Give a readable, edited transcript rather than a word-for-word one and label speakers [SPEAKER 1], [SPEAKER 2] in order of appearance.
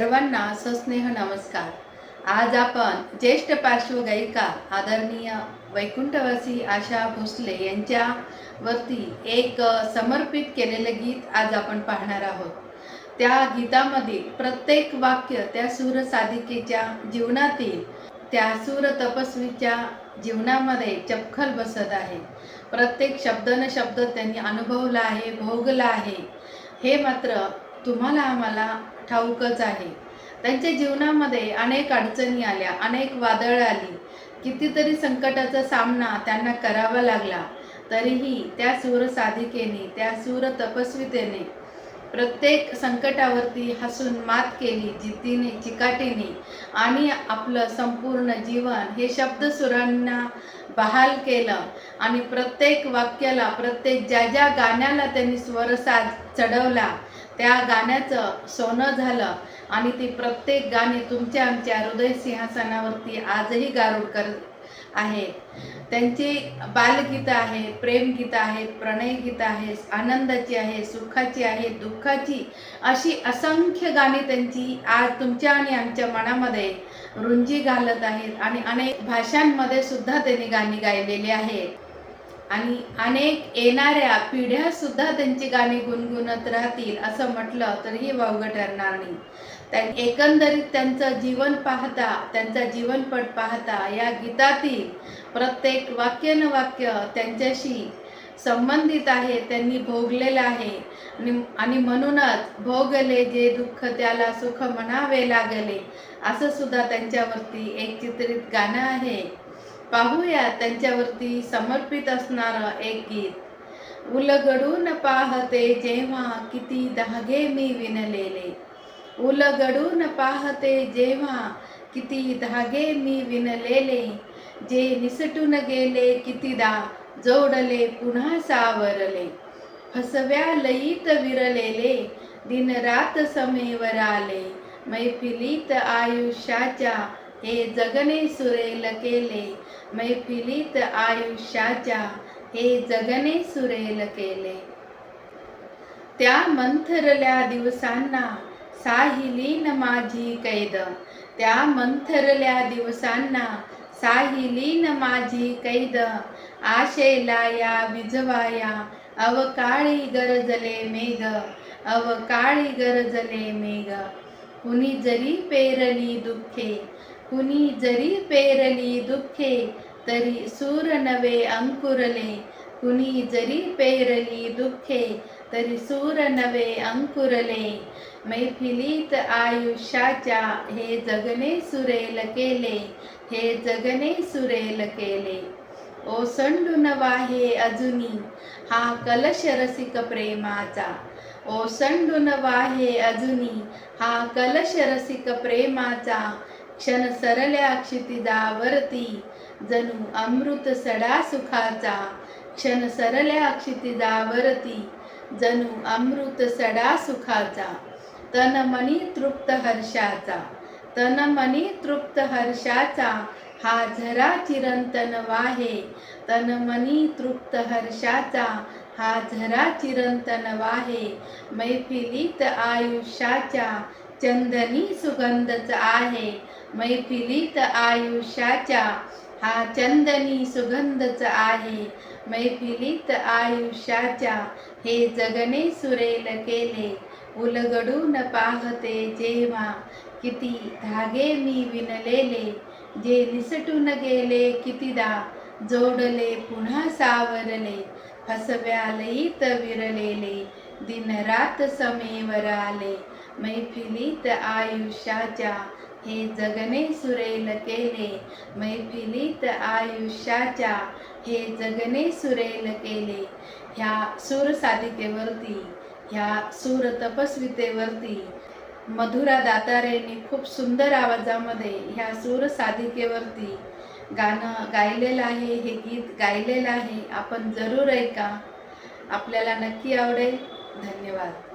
[SPEAKER 1] सर्वांना सस्नेह नमस्कार। आज आपण ज्येष्ठ पार्श्वगायिका आदरणीय वैकुंठवासी आशा भोसले यांच्यावरती एक समर्पित केलेलं गीत आज आपण पाहणार आहोत। त्या गीतामधील प्रत्येक वाक्य त्या सूर साधिकेच्या जीवनातील, त्या सूर तपस्वीच्या जीवनामध्ये चपखल बसत आहे। प्रत्येक शब्द न शब्द त्यांनी अनुभवला आहे, भोगला आहे, हे मात्र तुम्हाला आम्हाला ठाऊकच आहे। त्यांच्या जीवनामध्ये अनेक अडचणी आल्या, अनेक वादळ आली, कितीतरी संकटाचा सामना त्यांना करावा लागला, तरीही त्या सूर साधिकेने, त्या सूर तपस्वितेने प्रत्येक संकटावरती हसून मात केली, जिद्दीने, चिकाटीने, आणि आपलं संपूर्ण जीवन हे शब्दसुरांना बहाल केलं। आणि प्रत्येक वाक्याला, प्रत्येक ज्या ज्या गाण्याला त्यांनी स्वरसाज चढवला, त्या गाण्याचं सोनं झालं। आणि ती प्रत्येक गाणी तुमच्या आमच्या हृदय सिंहासनावरती आजही गारुड करत आहे। त्यांची बालगीतं आहेत, प्रेमगीतं आहेत, प्रणयगीतं आहेत, आनंदाची आहे, सुखाची आहे, दुःखाची, अशी असंख्य गाणी त्यांची आज तुमच्या आणि आमच्या मनामध्ये रुंजी घालत आहेत। आणि अनेक भाषांमध्ये सुद्धा त्यांनी गाणी गायलेली आहेत। आणि अनेक येणाऱ्या पिढ्या सुद्धा त्यांची गाणी गुणगुणत राहतील असं म्हटलं तरीही वावगं ठरणार नाही। एकंदरीत त्यांचं जीवन पाहता, त्यांचा जीवनपट पाहता, या गीतातील प्रत्येक वाक्य न वाक्य त्यांच्याशी संबंधित आहे, त्यांनी भोगलेलं आहे। आणि म्हणूनच भोगले जे दुःख त्याला सुख म्हणावे लागले, असं सुद्धा त्यांच्यावरती एक चित्रित गाणं आहे। पाहूया त्यांच्यावरती समर्पित असणारं एक गीत। उलगडून पाहते जेव्हा किती धागे मी विणलेले, उलगडून पाहते जेव्हा किती धागे मी विणलेले, जे निसटून गेले कितीदा जोडले पुन्हा सावरले, फसव्या लयीत विरलेले दिन रात समेवर आले, मैफिलीत आयुष्याच्या हे जगणे सुरेल केले, मैफिलीत आयुष्याच्या हे जगणे सुरेल केले। त्या मंथरल्या दिवसांना साहिलीन माझी कैद, त्या मंथरल्या दिवसांना साहिलीन माझी कैद, आशेला या विझवाया अवकाळी गरजले मेघ, अवकाळी गरजले मेघ। कुणी जरी पेरली दुःखे, कुणी जरी पेरली दुःखे, तरी सूर नवे अंकुरले, कुणी जरी पेरली दुःखे, तरी सूर नवे अंकुरले, मैफिलीत आयुष्याच्या हे जगणे सुरेल केले, हे जगणे सुरेल केले। ओसंडून वाहे अजुनी हा कलश रसिक प्रेमाचा, ओसंडून वाहे अजुनी हा कलश रसिक प्रेमाचा, क्षण सरल्या क्षितिजावरती जणू अमृत सडा सुखाचा, क्षण सरल्या क्षितिजावरती जणू अमृत सडा सुखाचा। तन मनी तृप्त हर्षाचा, तन मनी तृप्त हर्षाचा हा झरा चिरंतन वाहे, तन मनी तृप्त हर्षाचा हा झरा चिरंतन वाहे, मैफिलीत आयुष्याच्या चंदनी सुगंधच आहे, मैफिलीत आयुष्याच्या हा चंदनी सुगंधच आहे, मैफिलीत आयुष्याच्या हे जगणे सुरेल केले। उलगडून पाहते जेव्हा किती धागे मी विणलेले, जे निसटून गेले कितीदा जोडले पुन्हा सावरले, फसव्या लयीत विरलेले दिन रात समेवर आले, मैफिलीत आयुष्याच्या हे जगणे सुरेल केले, मैफिलीत आयुष्याच्या हे जगणे सुरेल केले। ह्या सूर साधिकेवरती, ह्या सूर तपस्वितेवरती मधुरा दातारेंनी खूप सुंदर आवाजामध्ये ह्या सूर साधिकेवरती गाणं गायलेलं आहे, हे गीत गायलेलं आहे। आपण जरूर ऐका, आपल्याला नक्की आवडेल। धन्यवाद।